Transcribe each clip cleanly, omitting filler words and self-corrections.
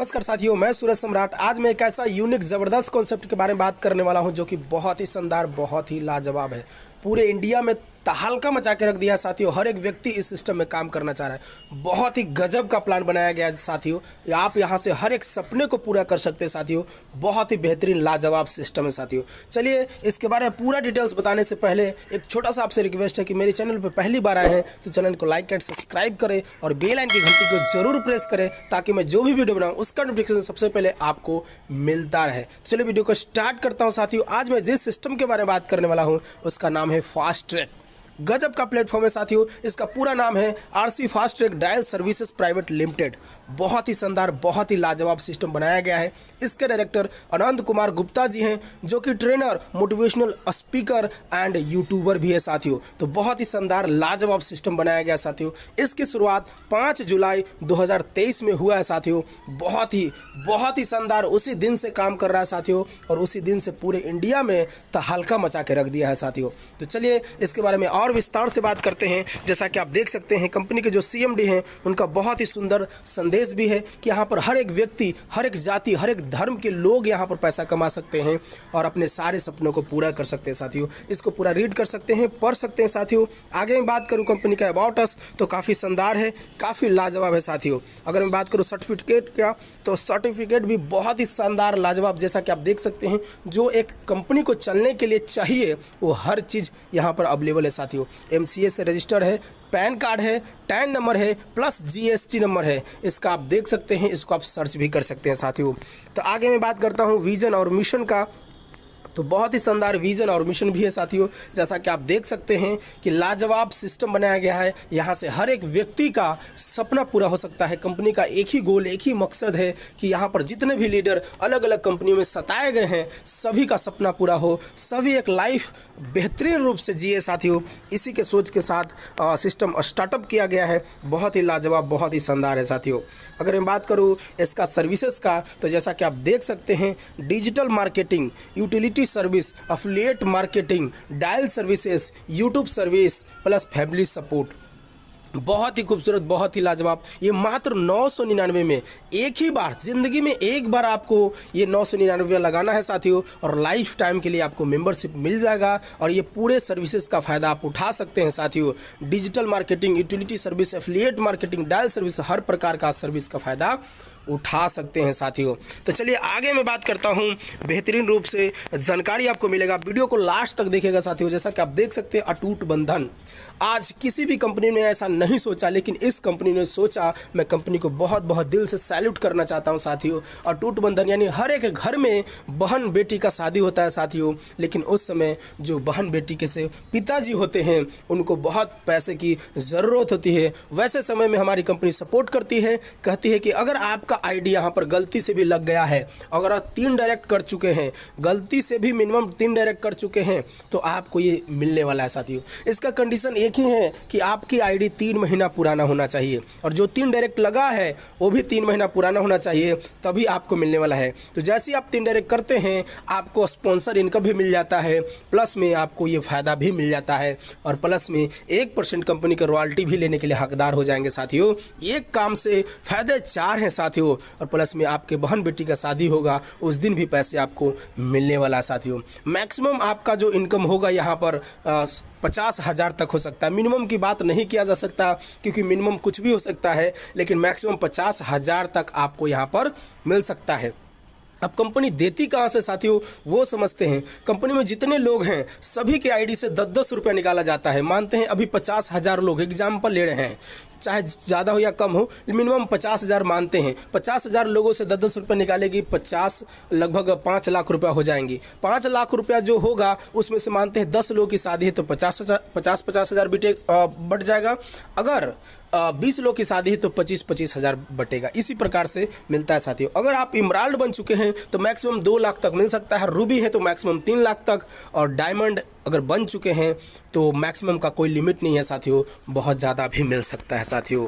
नमस्कार साथियों, मैं सूरज सम्राट। आज मैं एक ऐसा यूनिक ज़बरदस्त कॉन्सेप्ट के बारे में बात करने वाला हूं जो कि बहुत ही शानदार, बहुत ही लाजवाब है। पूरे इंडिया में तहलका मचा के रख दिया है साथियों। हर एक व्यक्ति इस सिस्टम में काम करना चाह रहा है। बहुत ही गजब का प्लान बनाया गया है साथियों। आप यहां से हर एक सपने को पूरा कर सकते हैं साथियों। बहुत ही बेहतरीन लाजवाब सिस्टम है साथियों। चलिए इसके बारे में पूरा डिटेल्स बताने से पहले एक छोटा सा आपसे रिक्वेस्ट है कि मेरे चैनल पर पहली बार आए हैं तो चैनल को लाइक एंड सब्सक्राइब करें और बेल आइकन की घंटी को जरूर प्रेस करें ताकि मैं जो भी वीडियो बनाऊं उसका नोटिफिकेशन सबसे पहले आपको मिलता रहे। तो चलिए वीडियो को स्टार्ट करता हूं साथियों। आज मैं जिस सिस्टम के बारे में बात करने वाला हूं उसका नाम है फास्ट ट्रैक। गजब का प्लेटफॉर्म है साथियों। इसका पूरा नाम है RC fast track dial services private limited. बहुत ही शानदार, बहुत ही लाजवाब सिस्टम बनाया गया है। इसके डायरेक्टर आनंद कुमार गुप्ता जी हैं जो कि trainer, motivational speaker and YouTuber भी है साथियों। तो बहुत ही शानदार लाजवाब सिस्टम बनाया गया साथियों। इसकी शुरुआत 5 जुलाई 2023 में हुआ है साथियों। बहुत ही शानदार उसी दिन से काम कर रहा है साथियों और उसी दिन से पूरे इंडिया में तहलका मचा के रख दिया है साथियों। तो चलिए इसके बारे में और विस्तार से बात करते हैं। जैसा कि आप देख सकते हैं कंपनी के जो सीएमडी हैं उनका बहुत ही सुंदर संदेश भी है कि यहाँ पर हर एक व्यक्ति, हर एक जाति, हर एक धर्म के लोग यहाँ पर पैसा कमा सकते हैं और अपने सारे सपनों को पूरा कर सकते हैं साथियों। इसको पूरा रीड कर सकते हैं, पढ़ सकते हैं साथियों। आगे मैं बात करूँ कंपनी का अबाउट अस तो काफ़ी शानदार है, काफ़ी लाजवाब है साथियों। अगर मैं बात करूँ सर्टिफिकेट का तो सर्टिफिकेट भी बहुत ही शानदार, लाजवाब। जैसा कि आप देख सकते हैं जो एक कंपनी को चलने के लिए चाहिए वो हर चीज़ यहाँ पर अवेलेबल है साथियों। एमसीए से रजिस्टर्ड है, पैन कार्ड है, टैन नंबर है, प्लस जीएसटी नंबर है। इसका आप देख सकते हैं, इसको आप सर्च भी कर सकते हैं साथियों। तो आगे मैं बात करता हूँ विजन और मिशन का। तो बहुत ही शानदार विजन और मिशन भी है साथियों। जैसा कि आप देख सकते हैं कि लाजवाब सिस्टम बनाया गया है। यहाँ से हर एक व्यक्ति का सपना पूरा हो सकता है। कंपनी का एक ही गोल, एक ही मकसद है कि यहाँ पर जितने भी लीडर अलग अलग कंपनियों में सताए गए हैं सभी का सपना पूरा हो, सभी एक लाइफ बेहतरीन रूप से जिए साथियों। इसी के सोच के साथ सिस्टम स्टार्टअप किया गया है। बहुत ही लाजवाब, बहुत ही शानदार है साथियों। अगर मैं बात करूँ इसका सर्विसेज का तो जैसा कि आप देख सकते हैं digital marketing, utility service, affiliate marketing, dial services, YouTube service plus family support. बहुत ही खूबसूरत, बहुत ही लाजवाब। ये मात्र 999 में, एक ही बार जिंदगी में एक बार आपको ये 999 लगाना है साथियों और लाइफ टाइम के लिए आपको मेंबरशिप मिल जाएगा और ये पूरे सर्विसेज का फ़ायदा आप उठा सकते हैं साथियों। Digital marketing, utility service, affiliate marketing, dial service, हर प्रकार का सर्विस का फ़ायदा उठा सकते हैं साथियों। तो चलिए आगे मैं बात करता हूं। बेहतरीन रूप से जानकारी आपको मिलेगा, वीडियो को लास्ट तक देखिएगा साथियों। जैसा कि आप देख सकते हैं अटूट बंधन, आज किसी भी कंपनी ने ऐसा नहीं सोचा लेकिन इस कंपनी ने सोचा। मैं कंपनी को बहुत बहुत दिल से सैल्यूट करना चाहता हूं साथियों। अटूट बंधन यानी हर एक घर में बहन बेटी का शादी होता है साथियों, लेकिन उस समय जो बहन बेटी के से पिताजी होते हैं उनको बहुत पैसे की ज़रूरत होती है। वैसे समय में हमारी कंपनी सपोर्ट करती है, कहती है कि अगर आपका आईडी यहाँ पर गलती से भी लग गया है, अगर आप 3 डायरेक्ट कर चुके हैं, गलती से भी मिनिमम 3 डायरेक्ट कर चुके हैं तो आपको ये मिलने वाला है साथियों। इसका कंडीशन एक ही है कि आपकी आईडी 3 महीना पुराना होना चाहिए और जो 3 डायरेक्ट लगा है वो भी 3 महीना पुराना होना चाहिए, तभी आपको मिलने वाला है। तो जैसे ही आप 3 डायरेक्ट करते हैं आपको स्पॉन्सर इनकम भी मिल जाता है, प्लस में आपको ये फ़ायदा भी मिल जाता है और प्लस में 1% कंपनी का रॉयल्टी भी लेने के लिए हकदार हो जाएंगे साथियों। एक काम से फ़ायदे 4 हैं साथियों और प्लस में आपके बहन बेटी का शादी होगा उस दिन भी पैसे आपको मिलने वाला है साथियों। मैक्सिमम आपका जो इनकम होगा यहाँ पर 50,000 तक हो सकता है। मिनिमम की बात नहीं किया जा सकता क्योंकि मिनिमम कुछ भी हो सकता है, लेकिन मैक्सिमम 50,000 तक आपको यहाँ पर मिल सकता है। अब कंपनी देती कहाँ से साथियों वो समझते हैं। कंपनी में जितने लोग हैं सभी के आईडी से 10-10 रुपया निकाला जाता है। मानते हैं अभी 50,000 लोग एग्जाम्पल ले रहे हैं, चाहे ज़्यादा हो या कम हो, मिनिमम 50,000 मानते हैं। 50,000 लोगों से 10-10 रुपये निकालेगी, 50 लगभग 5 लाख रुपया हो जाएंगी। 5 लाख रुपया जो होगा उसमें से मानते हैं 10 लोगों की शादी है तो 50,000 बढ़ जाएगा। अगर 20 लोग की शादी है तो 25,000 बटेगा। इसी प्रकार से मिलता है साथियों। अगर आप इमराल्ड बन चुके हैं तो मैक्सिमम 2 लाख तक मिल सकता है, रूबी है तो मैक्सिमम 3 लाख तक, और डायमंड अगर बन चुके हैं तो मैक्सिमम का कोई लिमिट नहीं है साथियों, बहुत ज़्यादा भी मिल सकता है साथियों।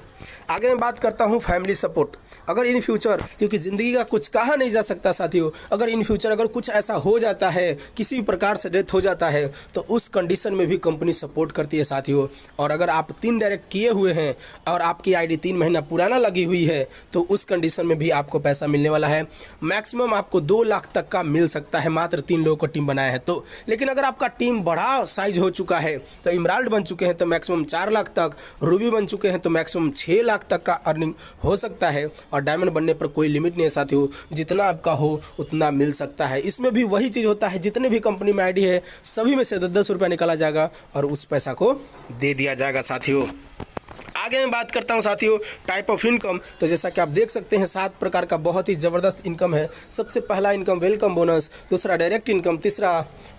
आगे मैं बात करता हूँ फैमिली सपोर्ट। अगर इन फ्यूचर, क्योंकि ज़िंदगी का कुछ कहा नहीं जा सकता साथियों, अगर इन फ्यूचर अगर कुछ ऐसा हो जाता है, किसी भी प्रकार से डेथ हो जाता है तो उस कंडीशन में भी कंपनी सपोर्ट करती है साथियों। और अगर आप 3 डायरेक्ट किए हुए हैं और आपकी आईडी 3 महीना पुराना लगी हुई है तो उस कंडीशन में भी आपको पैसा मिलने वाला है। मैक्सिमम आपको 2 लाख तक का मिल सकता है, मात्र 3 लोगों को टीम बनाया है तो। लेकिन अगर आपका टीम बड़ा साइज हो चुका है तो इमराल्ड बन चुके हैं तो मैक्सिमम 4 लाख तक, रूबी बन चुके हैं तो मैक्सिमम 6 लाख तक का अर्निंग हो सकता है। और डायमंड बनने पर कोई लिमिट नहीं है साथियों, जितना आपका हो उतना मिल सकता है। इसमें भी वही चीज़ होता है, जितने भी कंपनी में आईडी है सभी में से 10-10 रुपया निकाला जाएगा और उस पैसा को दे दिया जाएगा साथियों। आगे मैं बात करता हूं साथियों टाइप ऑफ इनकम। तो जैसा कि आप देख सकते हैं 7 प्रकार का बहुत ही ज़बरदस्त इनकम है। सबसे पहला इनकम वेलकम बोनस, दूसरा डायरेक्ट इनकम, तीसरा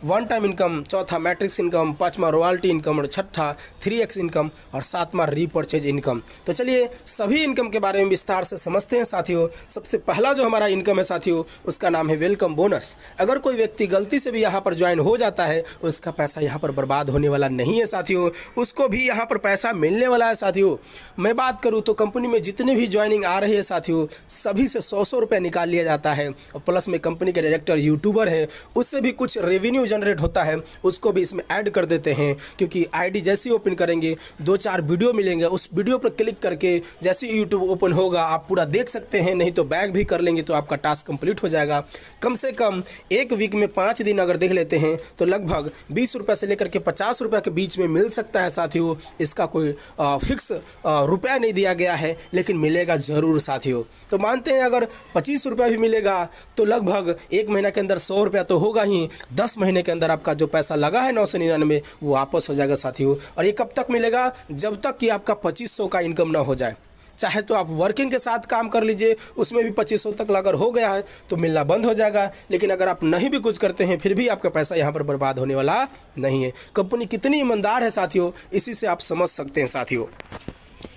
वन टाइम इनकम, चौथा मैट्रिक्स इनकम, पांचवा रॉयल्टी इनकम और छठा 3x इनकम और सातवां रीपरचेज इनकम। तो चलिए सभी इनकम के बारे में विस्तार से समझते हैं साथियों। सबसे पहला जो हमारा इनकम है साथियों उसका नाम है वेलकम बोनस। अगर कोई व्यक्ति गलती से भी यहाँ पर ज्वाइन हो जाता है उसका पैसा यहाँ पर बर्बाद होने वाला नहीं है साथियों, उसको भी यहाँ पर पैसा मिलने वाला है साथियों। मैं बात करूं तो कंपनी में जितने भी ज्वाइनिंग आ रही है साथियों सभी से 100-100 रुपये निकाल लिया जाता है और प्लस में कंपनी के डायरेक्टर यूट्यूबर है उससे भी कुछ रेवेन्यू जनरेट होता है, उसको भी इसमें ऐड कर देते हैं। क्योंकि आईडी जैसे ही ओपन करेंगे 2-4 वीडियो मिलेंगे, उस वीडियो पर क्लिक करके जैसे ही यूट्यूब ओपन होगा आप पूरा देख सकते हैं, नहीं तो बैक भी कर लेंगे तो आपका टास्क कंप्लीट हो जाएगा। कम से कम एक वीक में 5 दिन अगर देख लेते हैं तो लगभग 20 रुपये से लेकर के 50 रुपये के बीच में मिल सकता है साथियों। इसका कोई फिक्स रुपया नहीं दिया गया है लेकिन मिलेगा ज़रूर साथियों। तो मानते हैं अगर 25 रुपया भी मिलेगा तो लगभग 1 महीना के अंदर 100 रुपया तो होगा ही, 10 महीने के अंदर आपका जो पैसा लगा है 999 वो वापस हो जाएगा साथियों। और ये कब तक मिलेगा? जब तक कि आपका 2500 का इनकम ना हो जाए। चाहे तो आप वर्किंग के साथ काम कर लीजिए, उसमें भी 2500 तक अगर हो गया है तो मिलना बंद हो जाएगा। लेकिन अगर आप नहीं भी कुछ करते हैं फिर भी आपका पैसा यहाँ पर बर्बाद होने वाला नहीं है। कंपनी कितनी ईमानदार है साथियों, इसी से आप समझ सकते हैं साथियों।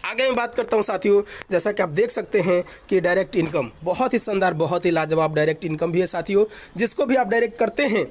आगे मैं बात करता हूं साथियों, जैसा कि आप देख सकते हैं कि डायरेक्ट इनकम बहुत ही शानदार, बहुत ही लाजवाब डायरेक्ट इनकम भी है साथियों। जिसको भी आप डायरेक्ट करते हैं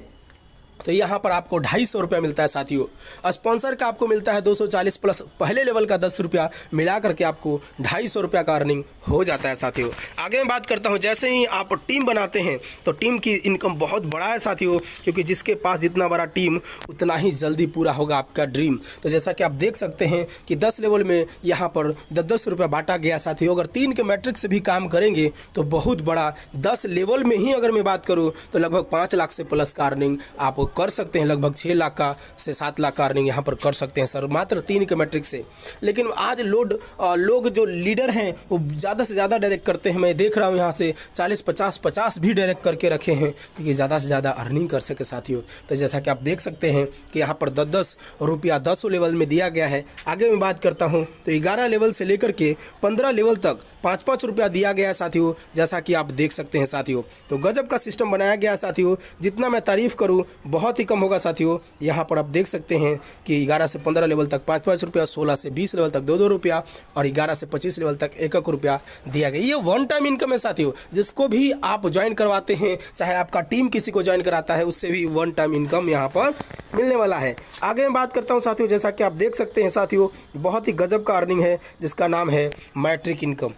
तो यहाँ पर आपको 250 रुपया मिलता है साथियों। स्पॉन्सर का आपको मिलता है 240 प्लस पहले लेवल का 10 रुपया मिला करके आपको 250 रुपया का अर्निंग हो जाता है साथियों। आगे मैं बात करता हूँ, जैसे ही आप टीम बनाते हैं तो टीम की इनकम बहुत बड़ा है साथियों, क्योंकि जिसके पास जितना बड़ा टीम उतना ही जल्दी पूरा होगा आपका ड्रीम। तो जैसा कि आप देख सकते हैं कि 10 लेवल में यहाँ पर 10-10 रुपया बांटा गया साथियों। अगर 3 के मैट्रिक से भी काम करेंगे तो बहुत बड़ा 10 लेवल में ही अगर मैं बात करूँ तो लगभग 5 लाख से प्लस का अर्निंग आप कर सकते हैं। लगभग 6 लाख का से 7 लाख का अर्निंग यहाँ पर कर सकते हैं सर, मात्र 3 के मैट्रिक से। लेकिन आज लोग जो लीडर हैं वो ज़्यादा से ज़्यादा डायरेक्ट करते हैं। मैं देख रहा हूँ यहाँ से 40-50 भी डायरेक्ट करके रखे हैं क्योंकि ज़्यादा से ज़्यादा अर्निंग कर सके साथियों। तो जैसा कि आप देख सकते हैं कि यहाँ पर 10-10 रुपया 10 लेवल में दिया गया है। आगे मैं बात करता हूँ तो 11 लेवल से लेकर के 15 लेवल तक 5-5 रुपया दिया गया है साथियों, जैसा कि आप देख सकते हैं साथियों। तो गजब का सिस्टम बनाया गया है साथियों, जितना मैं तारीफ करूं बहुत ही कम होगा साथियों। यहाँ पर आप देख सकते हैं कि 11 से 15 लेवल तक 5-5 रुपया, 16 से 20 लेवल तक 2-2 रुपया और 11 से 25 लेवल तक 1-1 रुपया दिया गया। ये वन टाइम इनकम है साथियों। जिसको भी आप ज्वाइन करवाते हैं, चाहे आपका टीम किसी को ज्वाइन कराता है, उससे भी वन टाइम इनकम यहाँ पर मिलने वाला है। आगे मैं बात करता हूँ साथियों, जैसा कि आप देख सकते हैं साथियों, बहुत ही गजब का अर्निंग है जिसका नाम है मैट्रिक इनकम।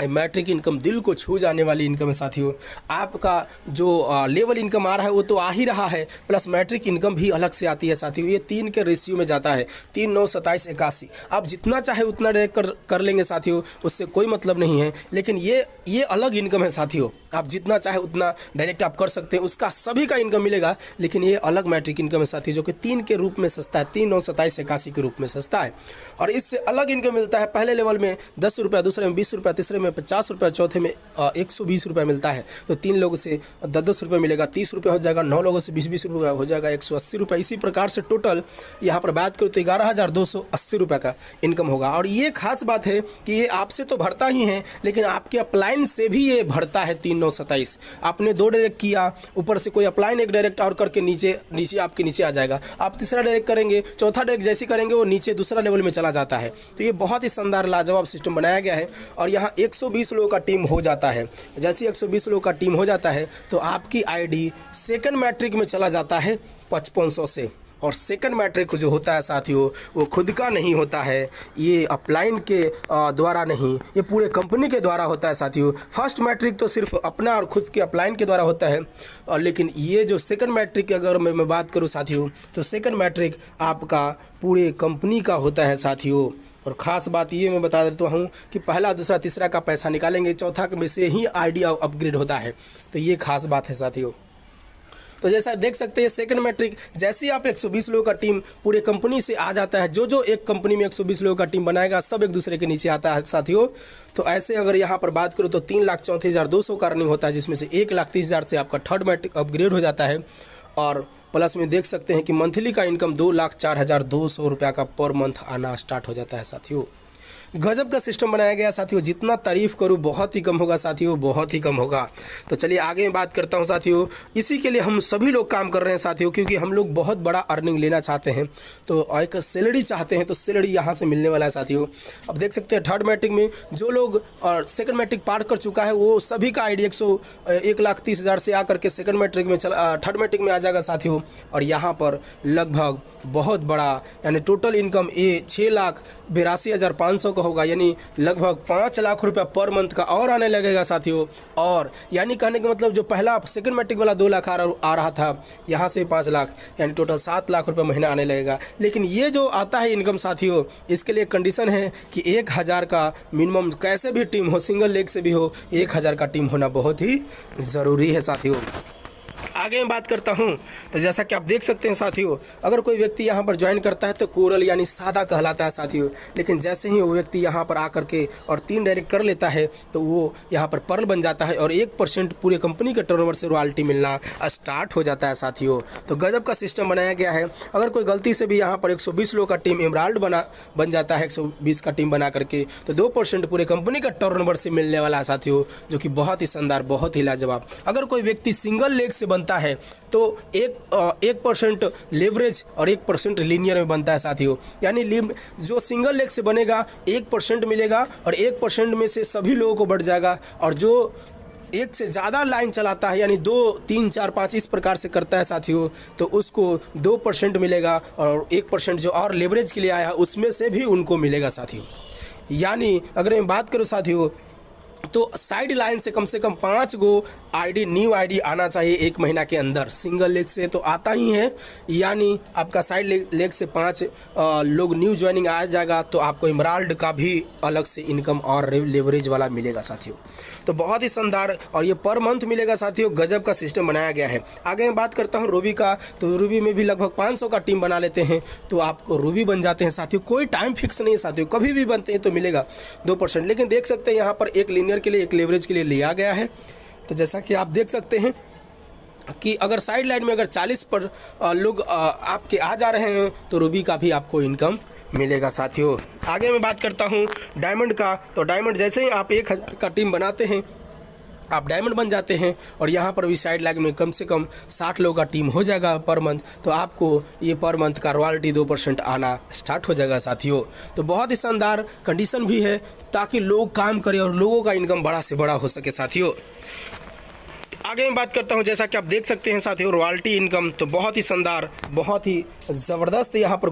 मैट्रिक इनकम दिल को छू जाने वाली इनकम है साथियों। आपका जो लेवल इनकम आ रहा है वो तो आ ही रहा है, प्लस मैट्रिक इनकम भी अलग से आती है साथियों। ये 3 के रेशियो में जाता है, 3, 9, 27, 81। आप जितना चाहे उतना डायरेक्ट कर लेंगे साथियों, उससे कोई मतलब नहीं है। लेकिन ये अलग इनकम है साथियों। आप जितना चाहे उतना डायरेक्ट आप कर सकते हैं, उसका सभी का इनकम मिलेगा। लेकिन ये अलग मैट्रिक इनकम है साथियों, जो कि 3 के रूप में सस्ता है, 3, 9, 27, 81 के रूप में सस्ता है। और इससे अलग इनकम मिलता है पहले लेवल में 10 रुपया, दूसरे में 20 रुपया, तीसरे में 50 रुपया, चौथे में 120 रुपया मिलता है। तो 3 लोगों से 10-10 रुपये मिलेगा, 30 रुपया हो जाएगा। 9 लोगों से 20-20 रुपया हो जाएगा, 180 रुपया। इसी प्रकार से टोटल यहाँ पर बात करूँ तो 11,280 रुपये का इनकम होगा। और ये खास बात है कि ये आपसे तो भरता ही है, लेकिन आपके अपलाइन से भी ये भरता है। 3, 9, 27 आपने 2 डायरेक्ट किया, ऊपर से कोई अपलाइन 1 डायरेक्ट और करके नीचे आपके नीचे आ जाएगा। आप तीसरा डायरेक्ट करेंगे, चौथा डायरेक्ट जैसे करेंगे वो नीचे दूसरा लेवल में चला जाता है। तो ये बहुत ही शानदार लाजवाब सिस्टम बनाया गया है। और यहाँ 120 लोगों का टीम हो जाता है। जैसे 120 लोगों का टीम हो जाता है तो आपकी आईडी सेकंड मैट्रिक में चला जाता है 5500 से। और सेकंड मैट्रिक जो होता है साथियों वो खुद का नहीं होता है, ये अपलाइन के द्वारा नहीं, ये पूरे कंपनी के द्वारा होता है साथियों। फर्स्ट मैट्रिक तो सिर्फ अपना और खुद के अपलाइन के द्वारा होता है, और लेकिन ये जो सेकंड मैट्रिक की अगर मैं बात करूँ साथियों, तो सेकंड मैट्रिक आपका पूरे कंपनी का होता है साथियों। और ख़ास बात ये मैं बता देता हूँ कि पहला दूसरा तीसरा का पैसा निकालेंगे, चौथा में से ही आईडी अपग्रेड होता है। तो ये खास बात है साथियों। तो जैसा देख सकते हैं सेकंड मैट्रिक, जैसे ही आप 120 लोगों का टीम पूरे कंपनी से आ जाता है, जो एक कंपनी में 120 लोगों का टीम बनाएगा सब एक दूसरे के नीचे आता है साथियों। तो ऐसे अगर यहाँ पर बात करूँ तो 3,34,200 का अर्निंग होता है, जिसमें से 1,30,000 से आपका थर्ड मैट्रिक अपग्रेड हो जाता है। और प्लस में देख सकते हैं कि मंथली का इनकम 2,04,200 रुपये का पर मंथ आना स्टार्ट हो जाता है साथियों। गजब का सिस्टम बनाया गया साथियों, जितना तारीफ करूँ बहुत ही कम होगा साथियों, बहुत ही कम होगा। तो चलिए आगे मैं बात करता हूँ साथियों। इसी के लिए हम सभी लोग काम कर रहे हैं साथियों, क्योंकि हम लोग बहुत बड़ा अर्निंग लेना चाहते हैं, तो एक सैलरी चाहते हैं, तो सैलरी यहाँ से मिलने वाला है साथियों। अब देख सकते हैं थर्ड मैट्रिक में जो लोग और सेकंड मैट्रिक पार कर चुका है वो सभी का आईडी 1,30,000 से आकर के सेकंड मैट्रिक में थर्ड मैट्रिक में आ जाएगा साथियों। और यहाँ पर लगभग बहुत बड़ा यानी टोटल इनकम 6,82,500 का होगा, यानी लगभग 5 लाख रुपया पर मंथ का और आने लगेगा साथियों। और यानी कहने का मतलब जो पहला सेकंड मैट्रिक वाला 2 लाख आ रहा था, यहाँ से 5 लाख यानी टोटल 7 लाख रुपया महीना आने लगेगा। लेकिन ये जो आता है इनकम साथियों, इसके लिए कंडीशन है कि 1,000 का मिनिमम कैसे भी टीम हो, सिंगल लेग से भी हो, 1,000 का टीम होना बहुत ही ज़रूरी है साथियों। आगे मैं बात करता हूं, तो जैसा कि आप देख सकते हैं साथियों, अगर कोई व्यक्ति यहां पर ज्वाइन करता है तो कोरल यानी सादा कहलाता है साथियों। लेकिन जैसे ही वो व्यक्ति यहां पर आकर के और 3 डायरेक्ट कर लेता है तो वो यहां पर पर्ल बन जाता है और 1% पूरे कंपनी के टर्नओवर से रॉयल्टी मिलना स्टार्ट हो जाता है साथियों। तो गजब का सिस्टम बनाया गया है। अगर कोई गलती से भी यहाँ पर 120 लोगों का टीम एमराल्ड बन जाता है 120 का टीम बना करके, तो 2% पूरे कंपनी का टर्नओवर से मिलने वाला है साथियों, जो कि बहुत ही शानदार, बहुत ही लाजवाब। अगर कोई व्यक्ति सिंगल लेग से बनता है तो 1% लेवरेज और 1% लीनियर में बनता है साथियों। यानी जो सिंगल लेग से बनेगा 1% मिलेगा और 1% में से सभी लोगों को बढ़ जाएगा। और जो एक से ज़्यादा लाइन चलाता है यानी 2, 3, 4, 5 इस प्रकार से करता है साथियों, तो उसको 2% मिलेगा और 1% जो और लेवरेज के लिए आया उसमें से भी उनको मिलेगा साथियों। यानी अगर मैं बात करूँ साथियों, तो साइड लाइन से कम 5 गो आईडी न्यू आईडी आना चाहिए 1 महीना के अंदर। सिंगल लेग से तो आता ही है, यानी आपका साइड लेग से 5 लोग न्यू ज्वाइनिंग आ जाएगा तो आपको एमराल्ड का भी अलग से इनकम और लेवरेज वाला मिलेगा साथियों। तो बहुत ही शानदार, और ये पर मंथ मिलेगा साथियों। गजब का सिस्टम बनाया गया है। आगे मैं बात करता हूँ रूबी का, तो रूबी में भी लगभग 500 का टीम बना लेते हैं तो आपको रूबी बन जाते हैं साथियों। कोई टाइम फिक्स नहीं साथियों, कभी भी बनते हैं तो मिलेगा 2%। लेकिन देख सकते हैं यहाँ पर एक लीनियर के लिए, एक लेवरेज के लिए लिया गया है। तो जैसा कि आप देख सकते हैं कि अगर साइड लाइन में अगर 40 पर लोग आपके आ जा रहे हैं तो रूबी का भी आपको इनकम मिलेगा साथियों। आगे मैं बात करता हूं डायमंड का, तो डायमंड जैसे ही आप 1,000 का टीम बनाते हैं आप डायमंड बन जाते हैं और यहाँ पर भी साइड लाइन में कम से कम 60 लोगों का टीम हो जाएगा पर मंथ, तो आपको ये पर मंथ का रॉयल्टी 2% आना स्टार्ट हो जाएगा साथियों। तो बहुत ही शानदार कंडीशन भी है ताकि लोग काम करें और लोगों का इनकम बड़ा से बड़ा हो सके साथियों। आगे मैं बात करता हूं, जैसा कि आप देख सकते हैं साथियों, रॉयल्टी इनकम तो बहुत ही शानदार, बहुत ही ज़बरदस्त यहाँ पर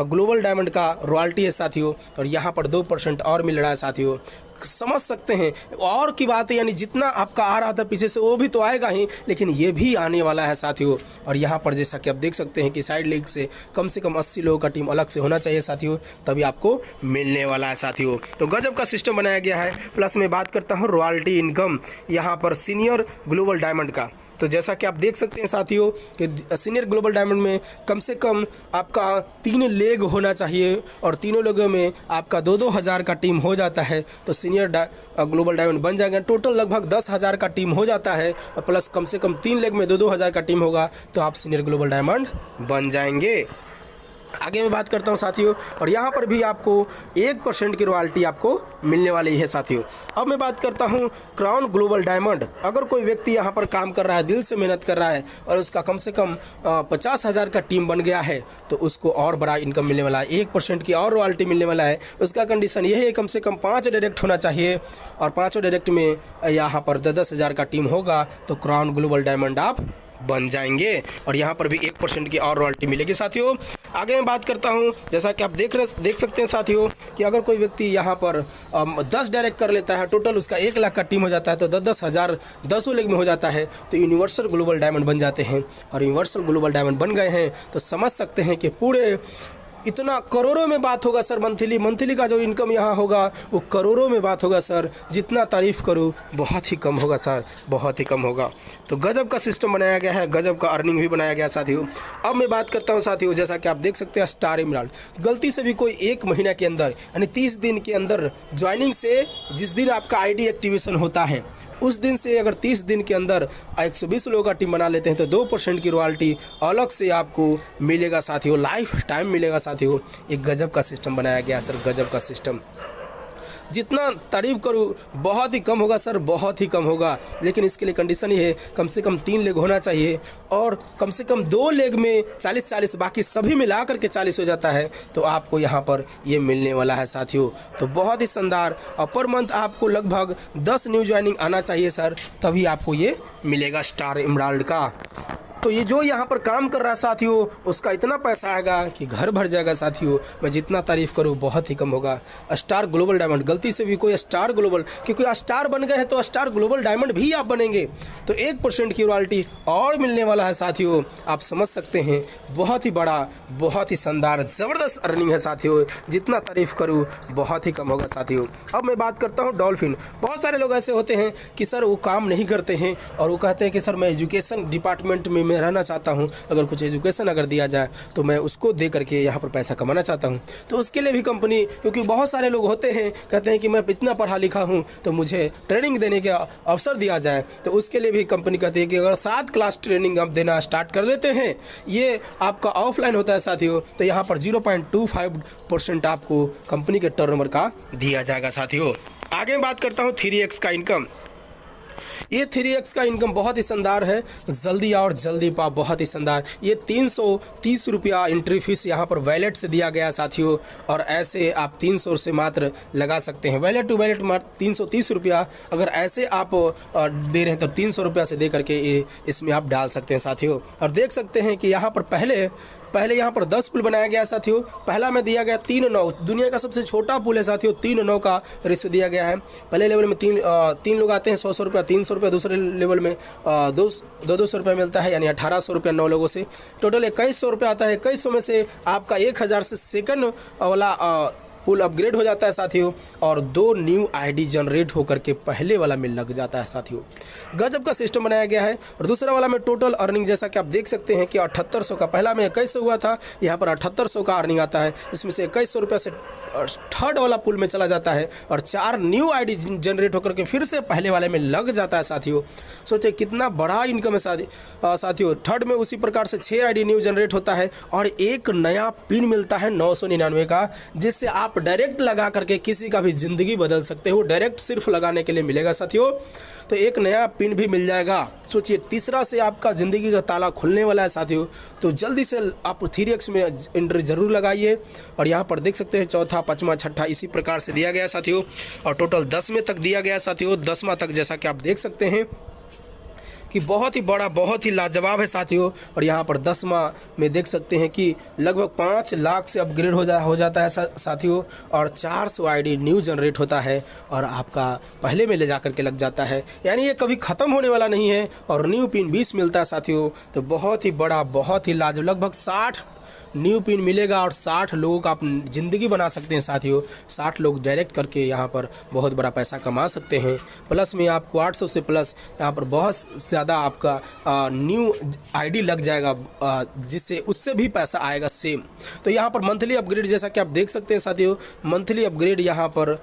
ग्लोबल डायमंड का रॉयल्टी है साथियों। और यहाँ पर 2% और मिल रहा है साथियों, समझ सकते हैं। और की बात है, यानी जितना आपका आ रहा था पीछे से वो भी तो आएगा ही, लेकिन ये भी आने वाला है साथियों। और यहाँ पर जैसा कि आप देख सकते हैं कि साइड लीग से कम 80 लोगों का टीम अलग से होना चाहिए साथियों, तभी आपको मिलने वाला है साथियों। तो गजब का सिस्टम बनाया गया है। प्लस मैं बात करता हूँ रॉयल्टी इनकम यहाँ पर सीनियर ग्लोबल डायमंड का, तो जैसा कि आप देख सकते हैं साथियों कि सीनियर ग्लोबल डायमंड में कम से कम आपका 3 लेग होना चाहिए और तीनों लोगों में आपका 2-2 हज़ार का टीम हो जाता है तो सीनियर ग्लोबल डायमंड बन जाएगा। टोटल लगभग 10,000 का टीम हो जाता है और प्लस कम से कम 3 लेग में 2-2 हज़ार का टीम होगा तो आप सीनियर ग्लोबल डायमंड बन जाएंगे। आगे मैं बात करता हूं साथियों, और यहाँ पर भी आपको 1% की रॉयल्टी आपको मिलने वाली है साथियों। अब मैं बात करता हूं क्राउन ग्लोबल डायमंड। अगर कोई व्यक्ति यहाँ पर काम कर रहा है, दिल से मेहनत कर रहा है और उसका कम से कम 50,000 का टीम बन गया है तो उसको और बड़ा इनकम मिलने वाला है, 1% की और रॉयल्टी मिलने वाला है। उसका कंडीशन यही है कम से कम 5 डायरेक्ट होना चाहिए और 5 डायरेक्ट में यहाँ पर 10,000 का टीम होगा तो क्राउन ग्लोबल डायमंड आप बन जाएंगे और यहाँ पर भी 1% की और रॉयल्टी मिलेगी साथियों। आगे मैं बात करता हूँ, जैसा कि आप देख सकते हैं साथियों कि अगर कोई व्यक्ति यहाँ पर 10 डायरेक्ट कर लेता है, टोटल उसका 1 लाख का टीम हो जाता है तो 10 हज़ार 10 लेग में हो जाता है तो यूनिवर्सल ग्लोबल डायमंड बन जाते हैं। और यूनिवर्सल ग्लोबल डायमंड बन गए हैं तो समझ सकते हैं कि पूरे इतना करोड़ों में बात होगा सर। मंथली का जो इनकम यहाँ होगा वो करोड़ों में बात होगा सर। जितना तारीफ़ करूँ बहुत ही कम होगा सर, बहुत ही कम होगा। तो गजब का सिस्टम बनाया गया है, गजब का अर्निंग भी बनाया गया साथियों। अब मैं बात करता हूँ साथियों, जैसा कि आप देख सकते हैं स्टार इमराल्ड, गलती से भी कोई 1 महीना के अंदर यानी 30 दिन के अंदर ज्वाइनिंग से जिस दिन आपका आईडी एक्टिवेशन होता है उस दिन से अगर 30 दिन के अंदर 120 लोगों का टीम बना लेते हैं तो 2% की रॉयल्टी अलग से आपको मिलेगा साथियों, लाइफ टाइम मिलेगा साथियों। एक गजब का सिस्टम बनाया गया सर, गजब का सिस्टम। जितना तारीफ़ करूँ बहुत ही कम होगा सर, बहुत ही कम होगा। लेकिन इसके लिए कंडीशन ये है कम से कम 3 लेग होना चाहिए और कम से कम 2 लेग में 40-40, बाकी सभी मिला करके 40 हो जाता है तो आपको यहाँ पर ये मिलने वाला है साथियों। तो बहुत ही शानदार। और पर मंथ आपको लगभग 10 न्यू ज्वाइनिंग आना चाहिए सर, तभी आपको ये मिलेगा स्टार इमराल्ड का। तो ये जो यहाँ पर काम कर रहा है साथियों उसका इतना पैसा आएगा कि घर भर जाएगा साथियों। मैं जितना तारीफ़ करूँ बहुत ही कम होगा। स्टार ग्लोबल डायमंड, गलती से भी कोई स्टार ग्लोबल, क्योंकि स्टार बन गए हैं तो स्टार ग्लोबल डायमंड भी आप बनेंगे तो 1% की रॉयल्टी और मिलने वाला है साथियों। आप समझ सकते हैं बहुत ही बड़ा, बहुत ही शानदार, ज़बरदस्त अर्निंग है साथियों। जितना तारीफ़ करूँ बहुत ही कम होगा साथियों। अब मैं बात करता हूँ डॉल्फिन। बहुत सारे लोग ऐसे होते हैं कि सर वो काम नहीं करते हैं और वो कहते हैं कि सर मैं एजुकेशन डिपार्टमेंट में मैं रहना चाहता हूं, अगर कुछ एजुकेशन अगर दिया जाए तो मैं उसको दे करके यहाँ पर पैसा कमाना चाहता हूं। तो उसके लिए भी कंपनी, क्योंकि बहुत सारे लोग होते हैं कहते हैं कि मैं इतना पढ़ा लिखा हूं तो मुझे ट्रेनिंग देने का अवसर दिया जाए, तो उसके लिए भी कंपनी कहती है कि अगर 7 क्लास ट्रेनिंग आप देना स्टार्ट कर लेते हैं, ये आपका ऑफलाइन होता है साथियों, तो यहाँ पर 0.25% आपको कंपनी के टर्नओवर का दिया जाएगा साथियों। आगे मैं बात करता हूँ 3x का इनकम। ये 3x का इनकम बहुत ही शानदार है, जल्दी और जल्दी पा, बहुत ही शानदार। ये 330 रुपया एंट्री फीस यहाँ पर वैलेट से दिया गया साथियों, और ऐसे आप 300 से मात्र लगा सकते हैं। वैलेट टू वैलेट मात्र 330 रुपया, अगर ऐसे आप दे रहे हैं तो 300 रुपया से दे करके इसमें आप डाल सकते हैं साथियों। और देख सकते हैं कि यहाँ पर पहले यहाँ पर 10 पुल बनाया गया साथियों। पहला में दिया गया 3-9, दुनिया का सबसे छोटा पुल है साथियों, 3-9 का रेशियो दिया गया है। पहले लेवल में 3 लोग आते हैं, 100 रुपया, 300 रुपया। दूसरे लेवल में 200 रुपया मिलता है, यानी 1800 रुपया 9 लोगों से। टोटल 2100 रुपया आता है। 2100 में से आपका 1000 से सेकंड वाला पुल अपग्रेड हो जाता है साथियों, और 2 न्यू आईडी जनरेट होकर के पहले वाला में लग जाता है साथियों। गजब का सिस्टम बनाया गया है। और दूसरा वाला में टोटल अर्निंग जैसा कि आप देख सकते हैं कि 7800 का, पहला में 2100 हुआ था, यहाँ पर 7800 का अर्निंग आता है। इसमें से 2100 रुपये से थर्ड वाला पुल में चला जाता है और 4 न्यू आईडी जनरेट होकर के फिर से पहले वाले में लग जाता है साथियों। सोचिए कितना बड़ा इनकम है साथियों। थर्ड में उसी प्रकार से 6 आईडी न्यू जनरेट होता है और एक नया पिन मिलता है 999 का, जिससे आप डायरेक्ट लगा करके किसी का भी ज़िंदगी बदल सकते हो। डायरेक्ट सिर्फ लगाने के लिए मिलेगा साथियों। तो एक नया पिन भी मिल जाएगा। सोचिए तीसरा से आपका ज़िंदगी का ताला खुलने वाला है साथियों। तो जल्दी से आप 3x में एंट्री ज़रूर लगाइए। और यहाँ पर देख सकते हैं चौथा, पाँचवा, छठा इसी प्रकार से दिया गया साथियों, और टोटल 10वें तक दिया गया साथियों। 10वां तक जैसा कि आप देख सकते हैं कि बहुत ही बड़ा, बहुत ही लाजवाब है साथियों। और यहाँ पर 10वां में देख सकते हैं कि लगभग 5 लाख से अपग्रेड हो जाता है साथियों, और 400 आईडी न्यू जनरेट होता है और आपका पहले में ले जा कर के लग जाता है। यानी ये कभी ख़त्म होने वाला नहीं है। और न्यू पिन 20 मिलता है साथियों। तो बहुत ही बड़ा, बहुत ही लाजवाब, लगभग 60 न्यू पिन मिलेगा और 60 लोगों का आप ज़िंदगी बना सकते हैं साथियों। 60 लोग डायरेक्ट करके यहाँ पर बहुत बड़ा पैसा कमा सकते हैं। प्लस में आपको 800 से प्लस यहाँ पर बहुत ज़्यादा आपका न्यू आईडी लग जाएगा, जिससे उससे भी पैसा आएगा सेम। तो यहाँ पर मंथली अपग्रेड जैसा कि आप देख सकते हैं साथियों, मंथली अपग्रेड यहाँ पर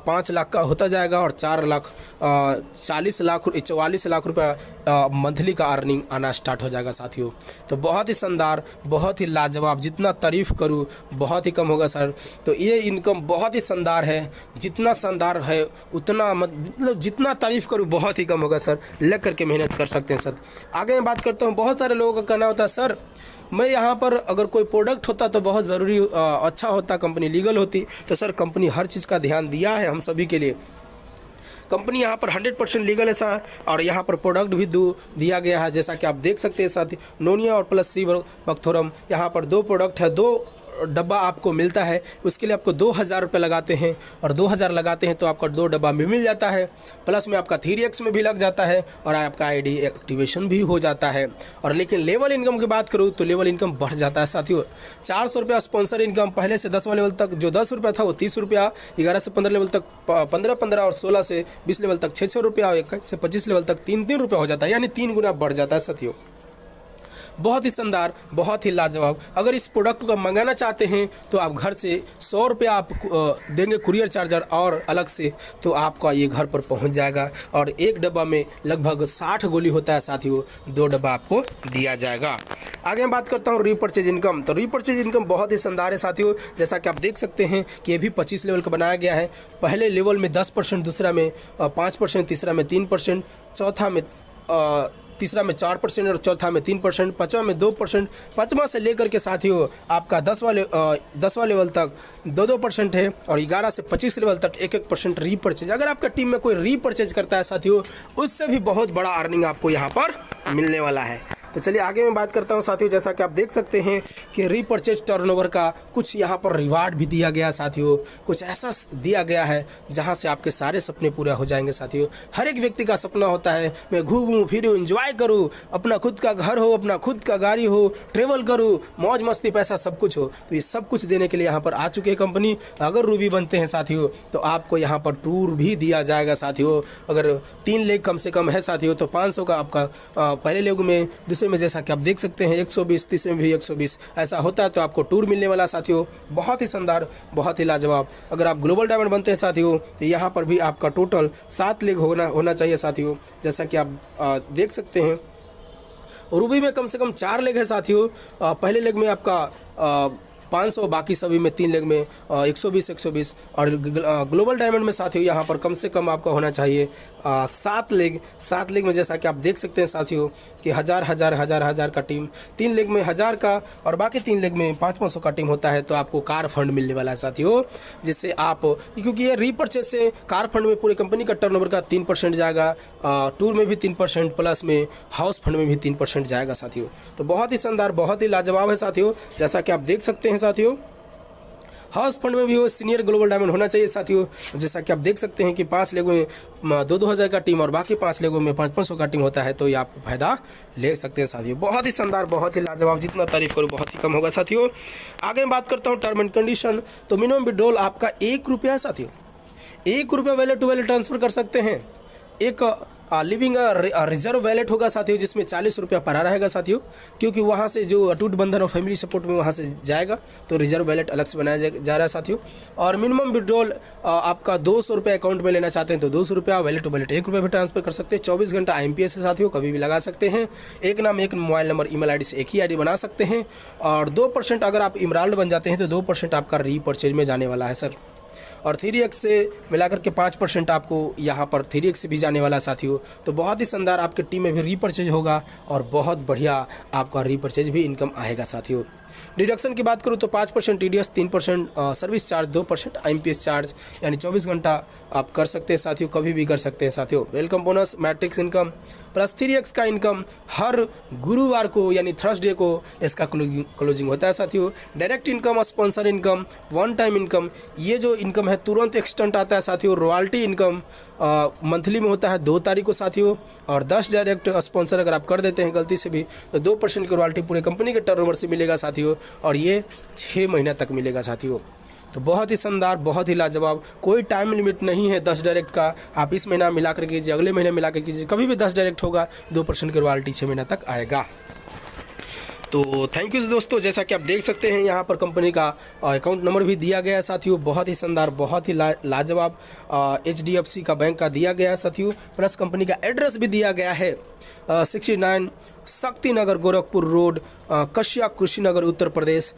5 लाख का होता जाएगा और 44 लाख रुपया मंथली का अर्निंग आना स्टार्ट हो जाएगा साथियों। तो बहुत ही शानदार, बहुत ही लाजवाब, जितना तारीफ़ करूँ बहुत ही कम होगा सर। तो ये इनकम बहुत ही शानदार है। जितना शानदार है उतना मतलब जितना तारीफ़ करूँ बहुत ही कम होगा सर। लग करके मेहनत कर सकते हैं सर। आगे मैं बात करता हूँ, बहुत सारे लोगों का कहना होता है सर मैं यहाँ पर अगर कोई प्रोडक्ट होता तो बहुत ज़रूरी अच्छा होता, कंपनी लीगल होती। तो सर कंपनी हर चीज़ का ध्यान दिया है हम सभी के लिए। कंपनी यहाँ पर 100% लीगल है सर, और यहाँ पर प्रोडक्ट भी दिया गया है जैसा कि आप देख सकते हैं साथ ही। नोनिया और प्लस सी बक्थोरम, यहाँ पर 2 प्रोडक्ट है, 2 डब्बा आपको मिलता है उसके लिए आपको 2000 रुपये लगाते हैं, और 2000 लगाते हैं तो आपका 2 डब्बा भी मिल जाता है, प्लस में आपका 3x में भी लग जाता है और आपका आईडी एक्टिवेशन भी हो जाता है। और लेकिन लेवल इनकम की बात करूँ तो लेवल इनकम बढ़ जाता है साथियों। 400 रुपया स्पॉन्सर इनकम, पहले से 10वां लेवल तक जो 10 रुपया था वो 30 रुपया, 11 से 15 लेवल तक 15 और 16 से 20 लेवल तक 6 रुपया, और 21 से 25 लेवल तक 3 रुपया हो जाता है, यानी 3 गुना बढ़ जाता है साथियों। बहुत ही शानदार, बहुत ही लाजवाब। अगर इस प्रोडक्ट को मंगाना चाहते हैं तो आप घर से 100 रुपया आप देंगे कुरियर चार्जर और अलग से, तो आपका ये घर पर पहुंच जाएगा। और एक डब्बा में लगभग 60 गोली होता है साथियों, 2 डब्बा आपको दिया जाएगा। आगे मैं बात करता हूँ रीपरचेज इनकम। तो रीपरचेज इनकम बहुत ही शानदार है साथियों। जैसा कि आप देख सकते हैं कि ये भी 25 लेवल का बनाया गया है। पहले लेवल में 10%, दूसरा में 5%, तीसरा में 3%, चौथा में तीसरा में 4% और चौथा में 3%, पाँचवां में 2%, पाँचवां से लेकर के साथियों आपका 10वां लेवल तक 2% है, और 11 से 25 लेवल तक 1% रीपरचेज। अगर आपका टीम में कोई रीपरचेज करता है साथियों, उससे भी बहुत बड़ा अर्निंग आपको यहाँ पर मिलने वाला है। तो चलिए आगे मैं बात करता हूँ साथियों। जैसा कि आप देख सकते हैं कि रीपरचेज टर्नओवर का कुछ यहाँ पर रिवार्ड भी दिया गया साथियों, कुछ ऐसा दिया गया है जहाँ से आपके सारे सपने पूरे हो जाएंगे साथियों। हर एक व्यक्ति का सपना होता है मैं घूमूं फिरूं, एंजॉय करूं, अपना खुद का घर हो, अपना खुद का गाड़ी हो, ट्रेवल करूं, मौज मस्ती पैसा सब कुछ हो। तो ये सब कुछ देने के लिए यहाँ पर आ चुके हैं कंपनी। अगर रूबी बनते हैं साथियों तो आपको यहाँ पर टूर भी दिया जाएगा साथियों। अगर 3 लेग कम से कम है साथियों तो 500 का आपका पहले लेग में, दूसरे में जैसा कि आप देख सकते हैं 120, तीसरे में भी 120 ऐसा होता है, तो आपको टूर मिलने वाला साथियों। बहुत ही शानदार, बहुत ही लाजवाब। अगर आप ग्लोबल डायमंड बनते हैं साथियों तो यहाँ पर भी आपका टोटल 7 लेग होना चाहिए साथियों, जैसा कि आप देख सकते हैं। रूबी में कम से कम 4 लेग है साथियों। पहले लेग में आपका 500, बाकी सभी में 3 लेग में 120, और ग्लोबल डायमंड में साथियों यहाँ पर कम से कम आपका होना चाहिए 7 लेग। 7 लेग में जैसा कि आप देख सकते हैं साथियों कि 1000 का टीम, 3 लेग में 1000 का और बाकी 3 लेग में 500 का टीम होता है, तो आपको कार फंड मिलने वाला है साथियों। जिससे आप, क्योंकि ये रीपरचेज से कार फंड में पूरी कंपनी का टर्नओवर का 3% जाएगा, टूर में भी 3%, प्लस में हाउस फंड में भी 3% जाएगा साथियों। तो बहुत ही शानदार, बहुत ही लाजवाब है साथियों। जैसा कि आप देख सकते हैं साथियों, हाउस फंड में भी वो सीनियर ग्लोबल डायमंड होना चाहिए साथियों। जैसा कि आप देख सकते हैं कि 5 लेगों में 2-2000 का टीम और बाकी 5 लेगों में 500 का टीम होता है, तो ये आप फायदा ले सकते हैं साथियों। बहुत ही शानदार, बहुत ही लाजवाब, जितना तारीफ करूँ बहुत ही कम होगा साथियों। आगे मैं बात करता हूँ टर्म एंड कंडीशन। तो मिनिमम विड्रॉल आपका 1 रुपया है साथियों। 1 रुपया वैलेट टू वैलेट ट्रांसफर कर सकते हैं। एक लिविंग रिजर्व वैलेट होगा साथियों, जिसमें 40 रुपया पड़ा रहेगा साथियों, क्योंकि वहाँ से जो अटूट बंधन और फैमिली सपोर्ट में वहाँ से जाएगा, तो रिजर्व वैलेट अलग से बनाया जा रहा है साथियों। और मिनिमम विड्रॉल आपका 200 रुपया अकाउंट में लेना चाहते हैं तो 200 रुपया, वैलेट टू वैलेट 1 रुपया भी ट्रांसफर कर सकते हैं। 24 घंटा IMPS है साथियों, कभी भी लगा सकते हैं। एक नाम, एक मोबाइल नंबर, ईमेल आईडी से एक ही आईडी बना सकते हैं। और 2% अगर आप इमराल्ड बन जाते हैं तो 2% आपका रीपरचेज में जाने वाला है सर। और 3x से मिलाकर के 5% आपको यहाँ पर 3x से भी जाने वाला साथियों। तो बहुत ही शानदार, आपके टीम में भी रीपरचेज होगा और बहुत बढ़िया आपका रीपरचेज भी इनकम आएगा साथियों। डिडक्शन की बात करूँ तो 5% TDS, 3% service charge, 2% IMPS charge, यानी 24 घंटा आप कर सकते हैं साथियों, कभी भी कर सकते हैं साथियों। Welcome bonus, matrix income plus 3x का इनकम हर गुरुवार को यानी थर्सडे को इसका क्लोजिंग होता है साथियों। Direct income, sponsor income, one time income, ये जो इनकम है तुरंत एक्सटेंट आता है साथियों। रॉयल्टी इनकम मंथली में होता है 2 तारीख को साथियों। और 10 डायरेक्ट स्पॉन्सर अगर आप कर देते हैं गलती से भी तो 2% की रॉयल्टी पूरे कंपनी के टर्नओवर से मिलेगा साथियों, और ये 6 महीने तक मिलेगा साथियों। तो बहुत ही शानदार, बहुत ही लाजवाब, कोई टाइम लिमिट नहीं है 10 डायरेक्ट का। आप इस महीना मिला कर कीजिए, अगले महीने मिला कर कीजिए, कभी भी 10 डायरेक्ट होगा, 2% की रॉयल्टी 6 महीने तक आएगा। तो थैंक यू दोस्तों। जैसा कि आप देख सकते हैं यहाँ पर कंपनी का अकाउंट नंबर भी दिया गया है साथियों। बहुत ही शानदार, बहुत ही लाजवाब HDFC का बैंक का दिया गया है साथियों। प्लस कंपनी का एड्रेस भी दिया गया है 69 शक्तिनगर गोरखपुर रोड, कश्या कुशीनगर उत्तर प्रदेश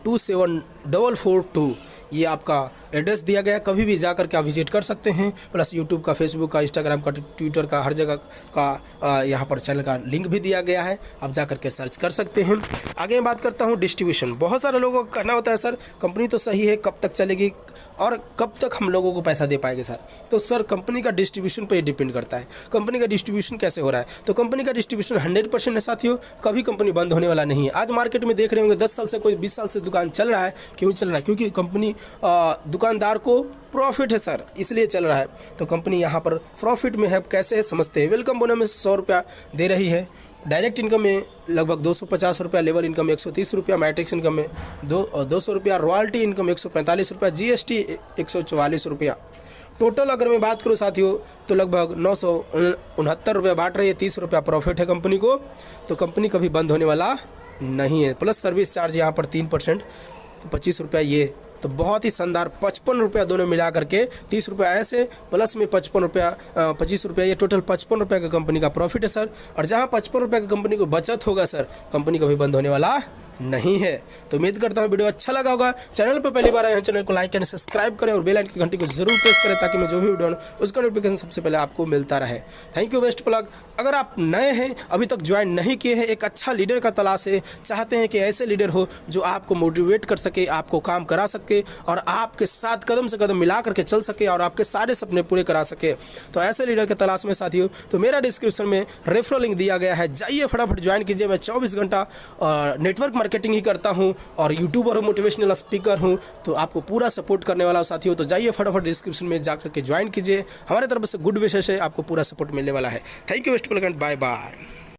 27442। ये आपका एड्रेस दिया गया, कभी भी जा करके आप विजिट कर सकते हैं। प्लस यूट्यूब का, फेसबुक का, इंस्टाग्राम का, ट्विटर का, हर जगह का यहाँ पर चैनल का लिंक भी दिया गया है, आप जा करके सर्च कर सकते हैं। आगे मैं बात करता हूँ डिस्ट्रीब्यूशन। बहुत सारे लोगों का कहना होता है सर कंपनी तो सही है, कब तक चलेगी और कब तक हम लोगों को पैसा दे पाएंगे सर। तो सर कंपनी का डिस्ट्रीब्यूशन पर डिपेंड करता है, कंपनी का डिस्ट्रीब्यूशन कैसे हो रहा है। तो कंपनी का डिस्ट्रीब्यूशन 100% है साथियों, कभी कंपनी बंद होने वाला नहीं है। आज मार्केट में देख रहे होंगे 10 साल से, कोई 20 साल से दुकान चल रहा है। क्यों चल रहा है? क्योंकि कंपनी दुकानदार को प्रॉफिट है सर, इसलिए चल रहा है। तो कंपनी यहाँ पर प्रॉफिट में है, कैसे है समझते हैं। वेलकम बोनस में 100 रुपया दे रही है, डायरेक्ट इनकम में लगभग 250 रुपया, लेबर इनकम में 130 रुपया, मैट्रिक्स इनकम में 200 रुपया, रॉयल्टी इनकम 145 रुपया, GST 144 रुपया। टोटल अगर मैं बात करूँ साथियों तो लगभग 969 रुपया बांट रही है, 30 रुपया प्रॉफिट है कंपनी को। तो कंपनी कभी बंद होने वाला नहीं है। प्लस सर्विस चार्ज यहाँ पर 3%, तो 25 रुपया ये, तो बहुत ही शानदार 55 रुपया दोनों मिला करके 30 रुपया ऐसे, प्लस में 55 रुपया 25 रुपया, ये टोटल 55 रुपया का कंपनी का प्रॉफिट है सर। और जहाँ 55 रुपया का कंपनी को बचत होगा सर, कंपनी कभी बंद होने वाला नहीं है। तो उम्मीद करता हूँ वीडियो अच्छा लगा होगा। चैनल पर पहली बार आए हैं, चैनल को लाइक करें, सब्सक्राइब करें और बेल आइकन की घंटी को जरूर प्रेस करें, ताकि मैं जो भी वीडियो उसका नोटिफिकेशन सबसे पहले आपको मिलता रहे। Thank you, best plug. अगर आप नए हैं, अभी तक ज्वाइन नहीं किए हैं, एक अच्छा लीडर का तलाश है, चाहते हैं कि ऐसे लीडर हो जो आपको मोटिवेट कर सके, आपको काम करा सके और आपके साथ कदम से कदम मिला करके चल सके और आपके सारे सपने पूरे करा सके, तो ऐसे लीडर के तलाश में साथियों तो मेरा डिस्क्रिप्शन में रेफरल लिंक दिया गया है, जाइए फटाफट ज्वाइन कीजिए। मैं 24 घंटा नेटवर्क मार्केटिंग ही करता हूं और यूट्यूबर हूं, मोटिवेशनल स्पीकर हूं, तो आपको पूरा सपोर्ट करने वाला साथियों। तो जाइए फटाफट डिस्क्रिप्शन में जाकर के ज्वाइन कीजिए, हमारे तरफ से गुड विशेष है, आपको पूरा सपोर्ट मिलने वाला है। Thank you, best plug and bye bye.